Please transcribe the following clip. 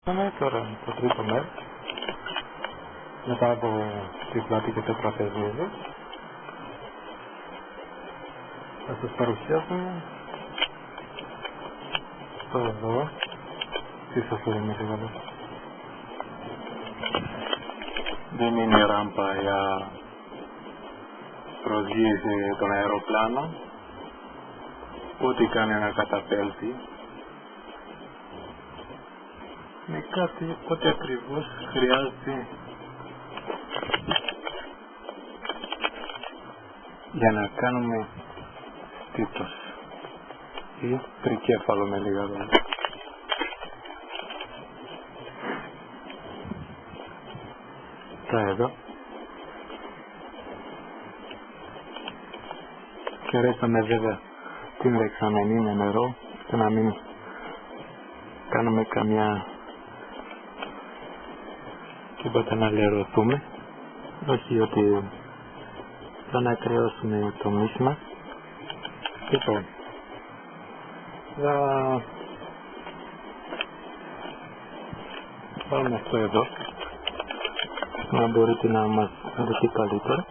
Τώρα το τρίτο μέρος, μετά από τη πλάτη και το τραπεζίδι, θα σας παρουσιάσουμε το εδώ, τι σας λέμε λίγο. Δεν είναι ράμπα για προσγείωση των αεροπλάνων, ούτε κανένα καταπέλτη. Με κάτι πότε ακριβώς χρειάζεται για να κάνουμε στήθος ή τρικέφαλο με λίγα λόγια. Τα εδώ και ρέσαμε βέβαια την δεξαμενή με νερό και να μην κάνουμε καμιά τίποτα να λερωθούμε, όχι ότι θα να κρυώσουμε το μίσμα. Λοιπόν, θα πάμε αυτό εδώ να μπορείτε να μας δείτε καλύτερα.